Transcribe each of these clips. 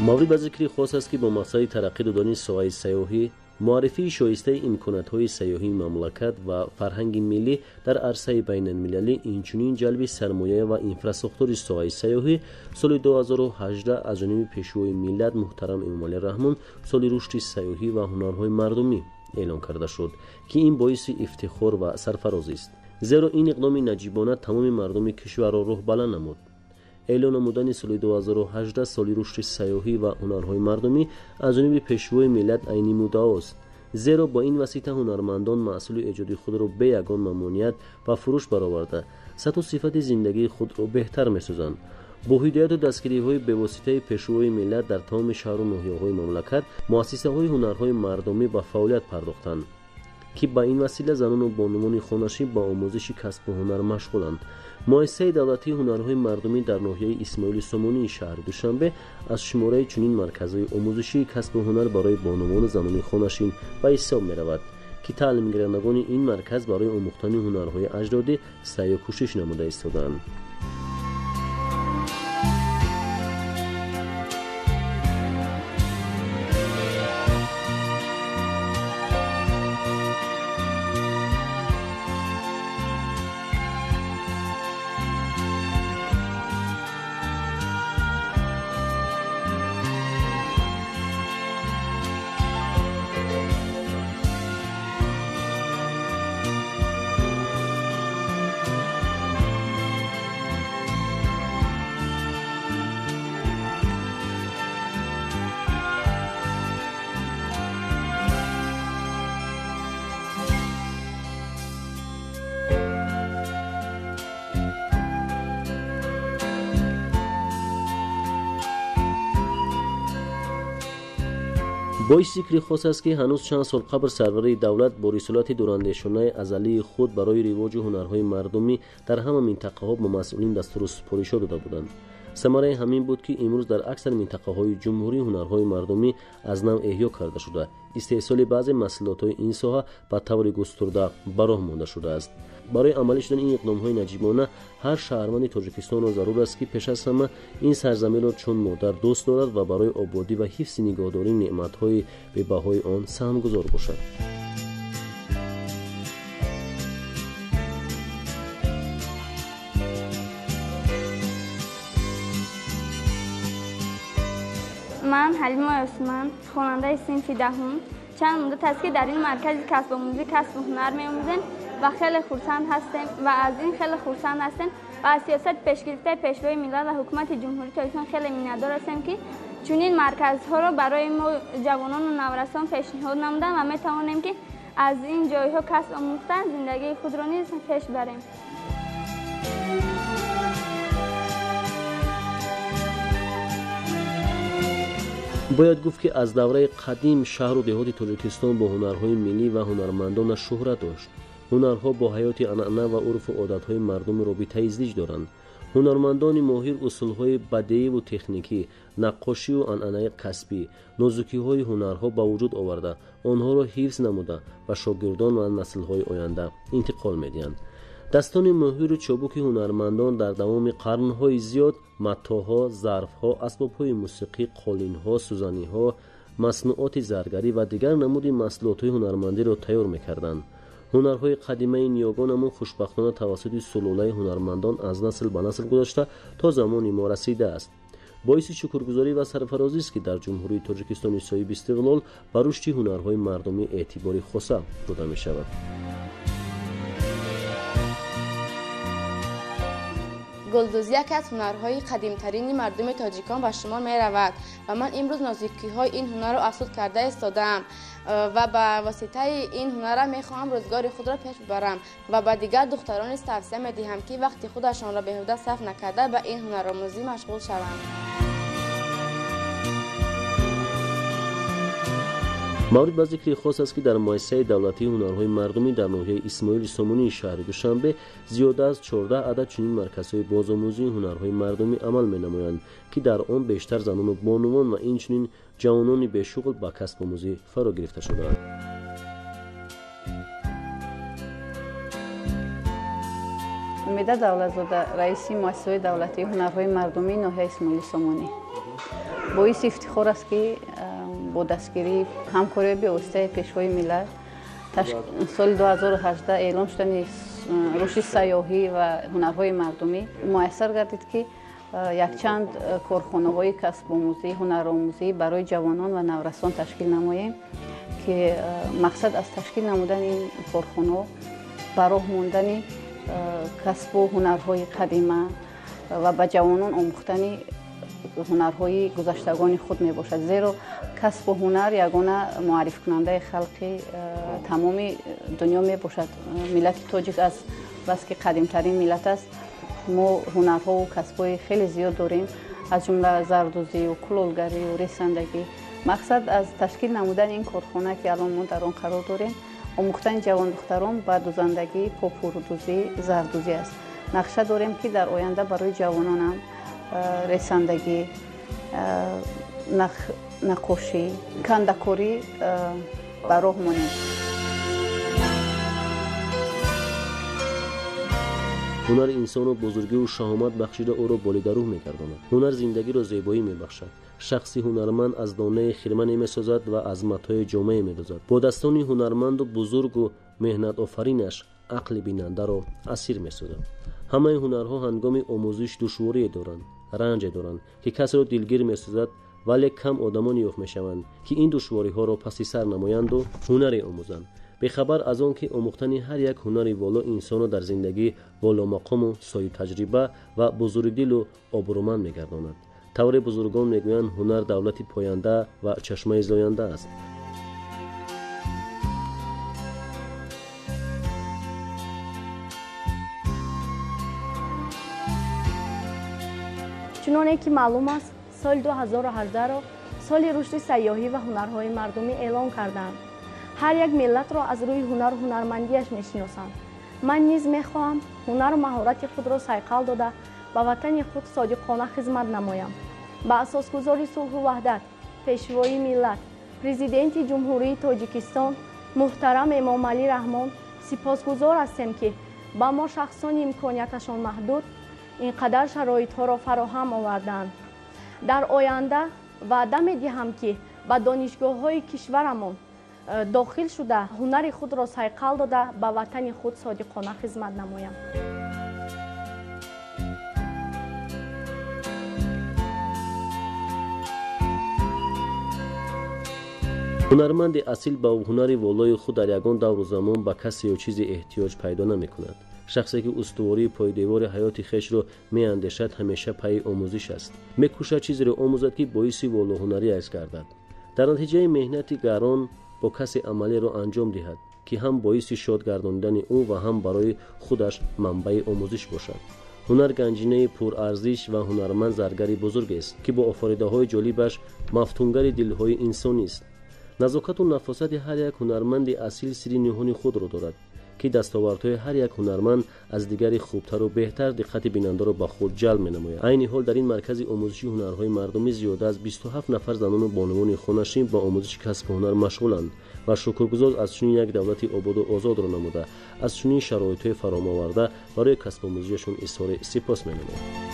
маврид ба зикри хос аст ки бо мақсади тараққӣ додани соҳаи саёҳӣ, муаррифии шоистаи имконатҳои саёҳии мамлакат ва фарҳанги миллӣ дар арсаи байналмилалӣ, инчунин ҷалби сармоя ва инфраструктури соҳаи саёҳӣ соли 2018 аз ҷониби пешвои миллат муҳтарам Эмомалӣ Раҳмон соли рушди саёҳӣ ва ҳунарҳои мардумӣ эълон карда шуд, ки ин боиси ифтихор ва сарфарозист. зеро ин иқдоми наҷибона тамоми мардуми кишварро роҳбаланд намуд. эълон намудани соли 2018 соли рушди саёҳӣ ва ҳунарҳои мардумӣ аз ҷониби пешвои миллат айни муддаост. зеро бо ин васита ҳунармандон маъсули эҷоди худро бе ягон мамнуият ва фурӯш бароварда сатҳу сифати зиндагии худро беҳтар месозанд. бо ҳидояту дастгириҳои бевоситаи пешвои миллат дар тамоми шаҳру ноҳияҳои мамлакат муассисаҳои ҳунарҳои мардумӣ ба фаъолият пардохтанд, ки ба ин васила занону бонувони хонашин ба омӯзиши касбу ҳунар машғуланд. муассисаи давлатии ҳунарҳои мардумӣ дар ноҳияи Исмоили Сомонии шаҳри Душанбе аз шумораи чунин марказҳои омӯзишии касбу ҳунар барои бонувону занони хонашин ба ҳисоб меравад, ки таълимгирандагони ин марказ барои омӯхтани ҳунарҳои аҷдодӣ саъю кӯшиш намуда истодаанд. боиси зикри хос аст ки ҳанӯз чанд сол қабл сарвари давлат бо рисолати дурандешонаи азалии худ барои ривоҷу ҳунарҳои мардумӣ дар ҳама минтақаҳо ба масъулин дастуру супоришҳо дода буданд. самараи ҳамин буд ки имрӯз дар аксар минтақаҳои ҷумҳурӣ ҳунарҳои мардумӣ аз нав эҳё карда шуда, истеҳсоли баъзе маҳсулотҳои ин соҳа ба таври густурда ба роҳ монда шудааст. барои амалӣ шудани ин иқдомҳои наҷибона ҳар шаҳрванди Тоҷикистонро зарур аст ки пеш аз ҳама ин сарзаминро чун модар дӯст дорад ва барои ободӣ ва ҳифзи нигоҳдории неъматҳои бебаҳои он саҳмгузор бошад. من حلیما عثمان، خواننده صنف دهم، چند مدت است که در این مرکز کسب آموزی کسب و هنر می‌آموزیم و خیلی خرسند هستیم و از این خیلی خرسند هستیم و از سیاست پیشگرفته پیشوای ملت و حکومت جمهوری تاجیکستان خیلی می‌ندار هستیم که چنین مرکزها را برای ما جوانان و نورسان پیشنهاد نمودند و می‌توانیم که از این جایها کسب آموخته زندگی خود را نیز پیش بریم. бояд гуфт ки аз давраи қадим шаҳру деҳоти тоҷикистон бо ҳунарҳои миллӣ ва ҳунармандонаш шӯҳрат дошт. ҳунарҳо бо ҳаёти анъана ва урфу одатҳои мардуми робитаи зич доранд. ҳунармандони моҳир усулҳои бадеиву техникӣ, наққошиву анъанаи касбӣ, нозукиҳои ҳунарҳо ба вуҷуд оварда, онҳоро ҳифз намуда ба шогирдон ва наслҳои оянда интиқол медиҳанд. дастони моҳиру чобуки ҳунармандон дар давоми қарнҳои зиёд матоъҳо, зарфҳо, асбобҳои мусиқӣ, қолинҳо, сӯзаниҳо, маснуоти заргарӣ ва дигар намуди маҳсулотҳои ҳунармандиро тайёр мекарданд. ҳунарҳои қадимаи ниёгонамон хушбахтона тавассути сулолаи ҳунармандон аз насл ба насл гузашта то замони мо расидааст. боиси шукргузорӣ ва сарфарозист ки дар ҷумҳурии Тоҷикистони соҳиби истиқлол ба рушди ҳунарҳои мардумӣ эътибори хоса дода мешавад. گلدوزی یکی از هنرهای قدیمترین مردم تاجیکان به شمار می رود و من امروز نازکی‌های این هنر را افزود کرده ایستادم و با واسطه این هنر می خواهم روزگار خود را پیش ببرم و به دیگر دختران نیز توصیه می دهم که وقتی خودشان را بیهوده صرف نکرده به این هنرآموزی مشغول شوند. маврид ба зикри хос аст ки дар муассисаи давлатии ҳунарҳои мардумӣ дар ноҳияи Исмоили Сомонии шаҳри Душанбе зиёда аз 14 адад чунин марказҳои бозомӯзии ҳунарҳои мардумӣ амал менамоянд, ки дар он бештар занону бонувон ва инчунин ҷавонони бешуғл ба касбомӯзӣ фаро гирифта шудаанд. حمیده دولتزاده رئیس مؤسسه دولتی هنرهای مردمی ناحیه اسماعیلی سامانی. باعث افتخار است که با دستگیری همکاری به واسطه پیشوای ملت سال 2018 اعلام شدن رشد سیاحی و هنرهای مردمی میسر گردید که یک چند کارخانه‌های کسب آموزی، هنرآموزی برای جوانان و نورسان تشکیل نماییم که مقصد از تشکیل نمودن این کارخانه برای ماندن کسب و هنرهای قدیمه و به جوانان آموختن هنرهای گذشتگان خود می باشد، زیرا کسب و هنر یگانه معرفی کننده خلق تمام دنیا می باشد. ملت تاجیک از بس که قدیم ترین ملت است، ما هنرها و کسب‌های خیلی زیاد داریم، از جمله زردوزی و کلالگری و ریسندگی. مقصد از تشکیل نمودن این کارخانه که الان ما در آن قرار داریم آموختن جوان دختران به دوزندگی، پاپوردوزی، زردوزی است. نقشه داریم که در آینده برای جوانان هم ریسندگی، نقاشی، کندکاری برای مانیم. هنر انسان و بزرگی و شهامت بخشیده او را بالیده روح می‌گرداند. هنر زندگی را زیبایی می‌بخشد. شخصی هنرمند از دانه خرمن می‌سازد و عظمت‌های جامعه می‌دوزد. با دستان هنرمند و بزرگ و مهنت آفرینش عقل بیننده را اسیر می‌سازد. همه هنرها هنگام آموزش دشواری دارند، رنج دارند که کسی را دلگیر می‌سازد، ولی کم آدمان یافت می‌شوند که این دشواری‌ها را پس سر نمایند و هنر آموزند. به خبر از آن که آموختن هر یک هنری والا انسان را در زندگی والا مقام و صاحب تجربه و بزرگدل و آبرومند می‌گرداند. طور بزرگان میگویند هنر دولت پاینده و چشمه زاینده است. چنانه که معلوم است سال 2018 را سال رشد سیاحی و هنرهای مردمی اعلام کردند. هر یک ملت را از روی هنر و هنرمندیش میشناسند. من نیز میخواهم هنر و مهارت خود را صیقل داده به وطن خود صادقانه خدمت نمایم. با اساسگزار صلح و وحدت، پیشوای ملت، پرزیدنت جمهوری تاجیکستان محترم امام علی رحمان سپاسگزار هستیم که با ما شخصان امکانیتشان محدود اینقدر شرایطها را فراهم آوردند. در آینده وعده می‌دهم که به دانشگاه‌های کشورمان داخل شده هنر خود را صیقل داده به وطن خود صادقانه خدمت نمایم. هنرمند اصیل با هنر والای خود در یگان دور و زمان به کسی یا چیزی احتیاج پیدا نمی‌کند. شخصی که استواری پای دیوار حیات خیش را می‌اندیشد همیشه پای آموزش است. می‌کوشد چیزی را آموزد که باعث والا هنری است گردد. در نتیجه مهنتی گران با کسی عملی را انجام دهد که هم باعث شاد گرداندن او و هم برای خودش منبع آموزش باشد. هنر گنجینه پرارزش و هنرمند زرگری بزرگ است که با آفریده‌های جالبش مفتونگر دل‌های انسانی است. نزاکت و نفاست هر یک هنرمند اصیل سری نهانی خود را دارد که دستاوردهای هر یک هنرمند از دیگری خوبتر و بهتر دقت بیننده را به خود جلب می‌نماید. عین حال در این مرکز آموزشی هنرهای مردمی زیاده از 27 نفر زنان و بانوان خانه‌نشین با آموزش کسب هنر مشغولند و شکرگزار از چنین یک دولت آباد و آزاد را نموده از چنین شرایط‌های فراهم آورده برای کسب آموزیشان اظهار سپاس می‌نمایم.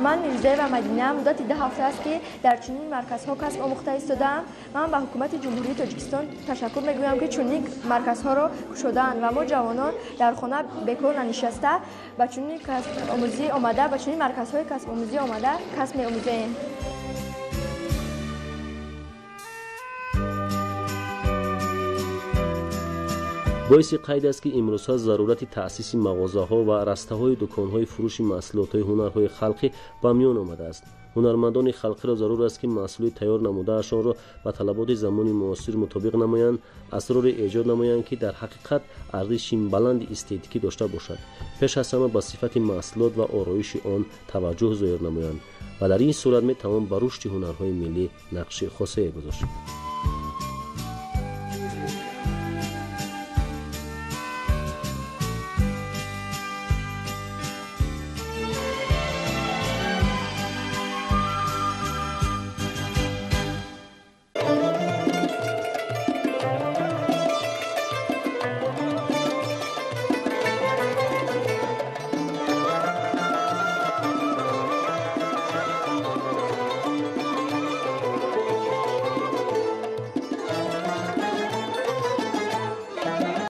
من میرزا و مدینه مدت 10 هفته است که در چنین مرکزها کسب آموخته ایستاده‌ام. من به حکومت جمهوری تاجیکستان تشکر میگویم که چنین مرکزها را گشوده‌اند و ما جوانان در خانه بیکار ننشسته به چنین کسب آموزی آمده، به چنین مرکزهای کسب آموزی آمده کسب می‌آموزیم. باعث قید است که امروزها ضرورت تأسیس مغازه‌ها و رسته‌های دکان‌های فروش محصولات هنرهای خلقی به میان آمده است. هنرمندان خلقی را ضرور است که محصولات تیار نموده‌شان را به طلبات زمان معاصر مطابق نمایند، اسرار ایجاد نمایند که در حقیقت ارزش بلند استتیکی داشته باشد. پیش از همه به صفت محصولات و آرایش آن توجه ظاهر نمایند و در این صورت می‌توان بر رشد هنرهای ملی نقش خاصی گذاشت.